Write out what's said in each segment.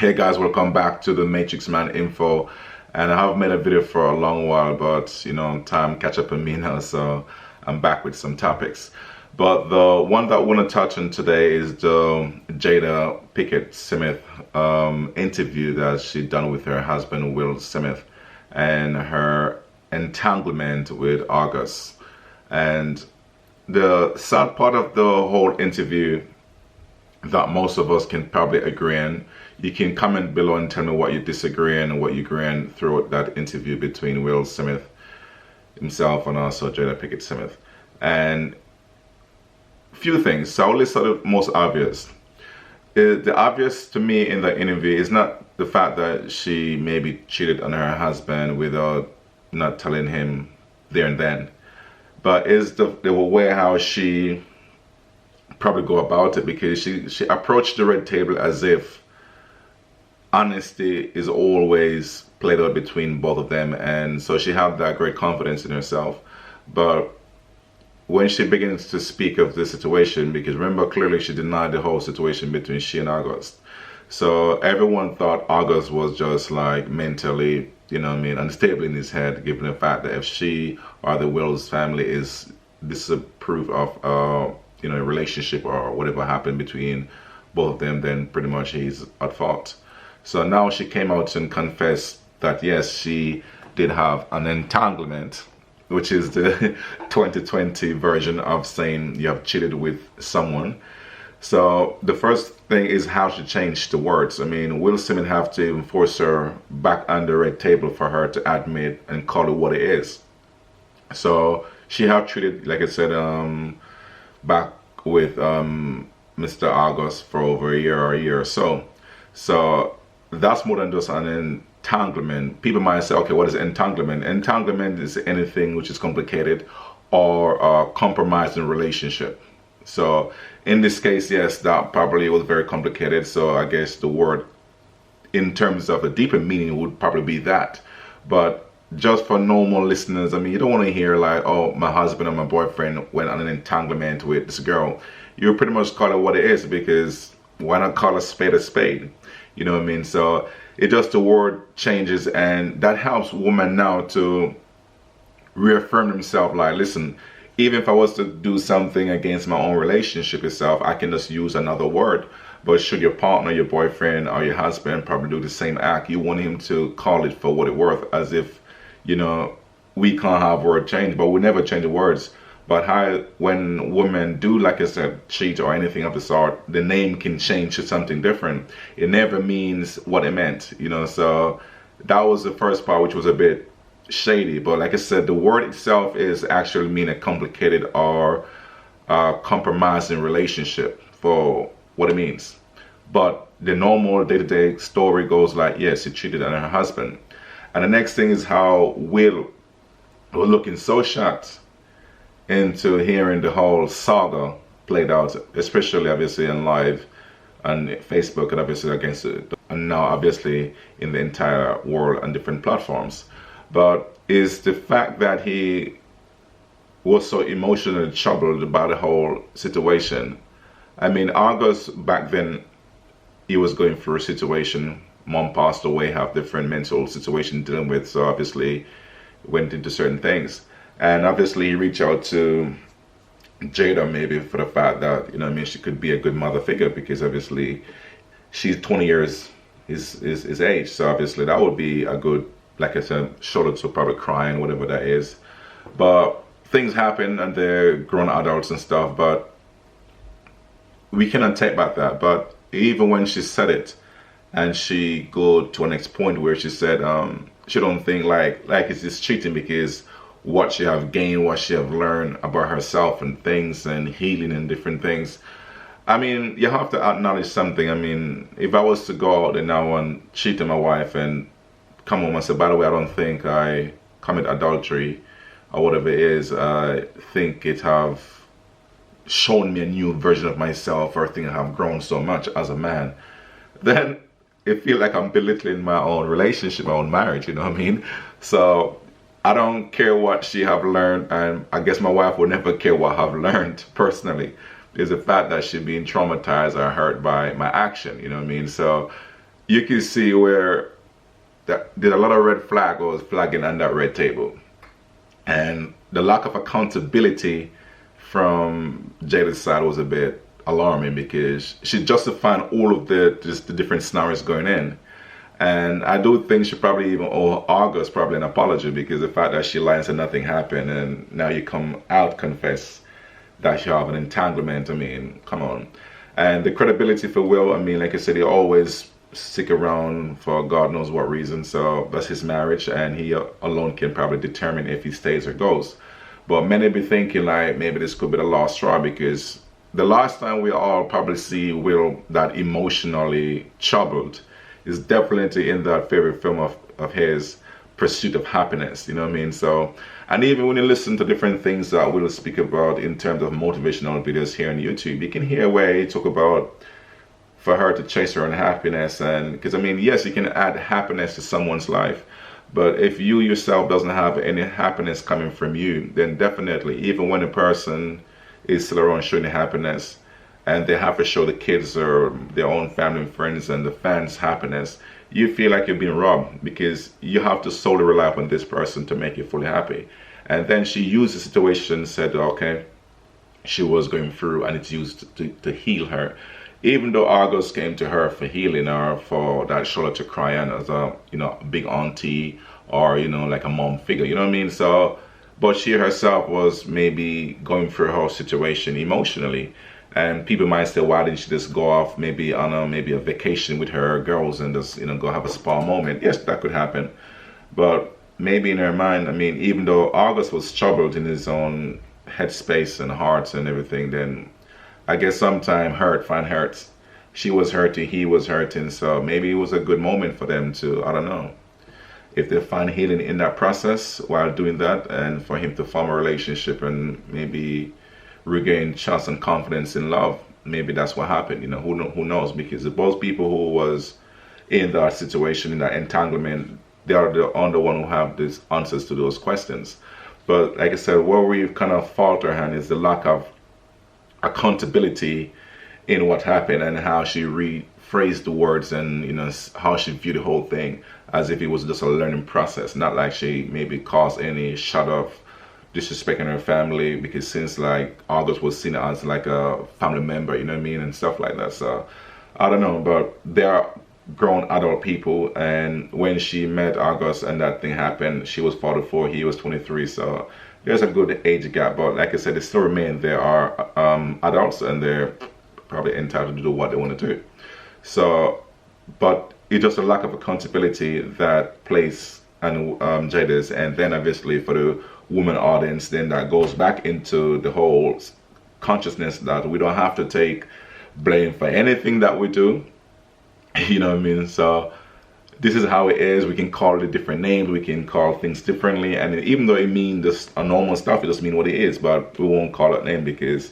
Hey guys, welcome back to the Matrix Man Info. And I haven't made a video for a long while, but time catch up on me now, so I'm back with some topics. But the one that I want to touch on today is the Jada Smith interview that she done with her husband Will Smith and her entanglement with August. And the sad part of the whole interview that most of us can probably agree on. You can comment below and tell me what you disagree on and what you agree on throughout that interview between Will Smith himself and also Jada Smith. And few things. So I'll list out the most obvious. The obvious to me in the interview is not the fact that she maybe cheated on her husband without not telling him there and then, but is the way how she probably go about it, because she approached the red table as if honesty is always played out between both of them, and so she had that great confidence in herself. But when she begins to speak of the situation, because remember clearly she denied the whole situation between she and August, so everyone thought August was just like mentally, unstable in his head, given the fact that if she or the Will's family is disapprove of a relationship or whatever happened between both of them, then pretty much he's at fault. So now she came out and confessed that yes, she did have an entanglement, which is the 2020 version of saying you have cheated with someone. So the first thing is how she changed the words. I mean, Will Smith have to even force her back on the red table for her to admit and call it what it is. So she have treated, like I said, back with Mr. August for over a year or so. So that's more than just an entanglement. People might say, okay, what is entanglement? Entanglement is anything which is complicated or a compromising relationship. So in this case, yes, that probably was very complicated. So I guess the word in terms of a deeper meaning would probably be that. But just for normal listeners, I mean, you don't want to hear like, oh, my husband or my boyfriend went on an entanglement with this girl. You pretty much call it what it is, because why not call a spade a spade? You know what I mean? So it just, the word changes, and that helps women now to reaffirm themselves like, listen, even if I was to do something against my own relationship itself, I can just use another word. But should your partner, your boyfriend, or your husband probably do the same act, you want him to call it for what it's worth, as if, we can't have word change, but we never change the words. But how, when women do, like I said, cheat or anything of the sort, the name can change to something different. It never means what it meant, so that was the first part, which was a bit shady. But like I said, the word itself is actually mean a complicated or compromising relationship for what it means. But the normal day-to-day story goes like, yes, she cheated on her husband. And the next thing is how Will was looking so shocked into hearing the whole saga played out, especially obviously on live on Facebook and obviously against it, and now obviously in the entire world on different platforms. But is the fact that he was so emotionally troubled about the whole situation. I mean, August back then, he was going through a situation. Mom passed away, have different mental situation dealing with, so obviously went into certain things. And obviously he reached out to Jada maybe for the fact that, she could be a good mother figure, because obviously she's 20 years his age. So obviously that would be a good, like I said, shoulder to probably crying, whatever that is. But things happen and they're grown adults and stuff, but we cannot take back that. But even when she said it, and she go to a next point where she said she don't think like it's just cheating, because what she have gained, what she have learned about herself and things and healing and different things. I mean, you have to acknowledge something. I mean, if I was to go out and now and cheat on my wife and come home and say, by the way, I don't think I commit adultery or whatever it is, I think it have shown me a new version of myself, or I think I have grown so much as a man, then it feels like I'm belittling my own relationship, my own marriage, you know what I mean? So I don't care what she have learned, and I guess my wife will never care what I've learned personally. Is the fact that she's being traumatized or hurt by my action, you know what I mean? So you can see where did a lot of red flag was flagging on that red table. And the lack of accountability from Jada's side was a bit alarming because she justified all of the different scenarios going in. And I do think she probably even owe August probably an apology, because the fact that she lied and said nothing happened, and now you come out confess that you have an entanglement. I mean, come on. And the credibility for Will, I mean, like I said, he always stick around for God knows what reason. So that's his marriage, and he alone can probably determine if he stays or goes. But many be thinking like maybe this could be the last straw, because the last time we all probably see Will that emotionally troubled is definitely in that favorite film of his, Pursuit of Happiness. You know what I mean? So, and even when you listen to different things that we'll speak about in terms of motivational videos here on YouTube, you can hear where he talk about for her to chase her own happiness. And because I mean, yes, you can add happiness to someone's life, but if you yourself doesn't have any happiness coming from you, then definitely, even when a person is still around showing happiness, and they have to show the kids or their own family and friends and the fans happiness, you feel like you're being robbed, because you have to solely rely upon this person to make you fully happy. And then she used the situation, said, okay, she was going through, and it's used to heal her. Even though August came to her for healing, or for that shoulder to cry on as a, you know, big auntie, or, you know, like a mom figure, you know what I mean? So, but she herself was maybe going through her situation emotionally. And people might say, why didn't she just go off maybe on a vacation with her girls and just, you know, go have a spa moment? Yes, that could happen. But maybe in her mind, I mean, even though August was troubled in his own headspace and hearts and everything, then I guess sometimes hurt find hurts. She was hurting, he was hurting, so maybe it was a good moment for them to, I don't know, if they find healing in that process while doing that, and for him to form a relationship and maybe regain trust and confidence in love. Maybe that's what happened. You know, who knows? Because both people who was in that situation, in that entanglement, they are the only one who have these answers to those questions. But like I said, where we've kind of faltered her is the lack of accountability in what happened, and how she rephrased the words, and, you know, how she viewed the whole thing as if it was just a learning process, not like she maybe caused any shut of disrespecting her family, because since like August was seen as like a family member, you know what I mean, and stuff like that. So I don't know, but they are grown adult people, and when she met August and that thing happened, she was 44, he was 23, so there's a good age gap. But like I said, they still remain, they are adults, and they're probably entitled to do what they want to do. So, but it's just a lack of accountability that plays on Jada's, and then obviously for the woman audience, then that goes back into the whole consciousness that we don't have to take blame for anything that we do. You know what I mean? So this is how it is. We can call it different names, we can call things differently, and even though it means just a normal stuff, it doesn't mean what it is, but we won't call it name, because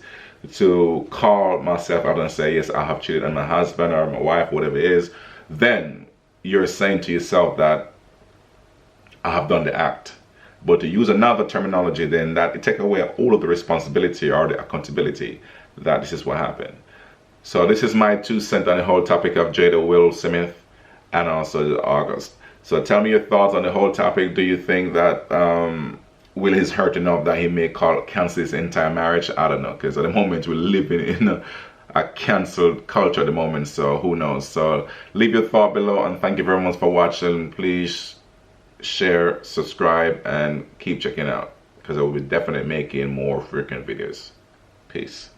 to call myself out and say, yes, I have cheated on my husband or my wife, whatever it is, then you're saying to yourself that I have done the act. But to use another terminology, then that it take away all of the responsibility or the accountability that this is what happened. So this is my 2 cents on the whole topic of Jada, Will Smith, and also August. So tell me your thoughts on the whole topic. Do you think that Will is hurt enough that he may cancel his entire marriage? I don't know, because at the moment we're living in a cancelled culture at the moment, so who knows. So leave your thought below, and thank you very much for watching. Please share, subscribe, and keep checking out, because I will be definitely making more frequent videos. Peace.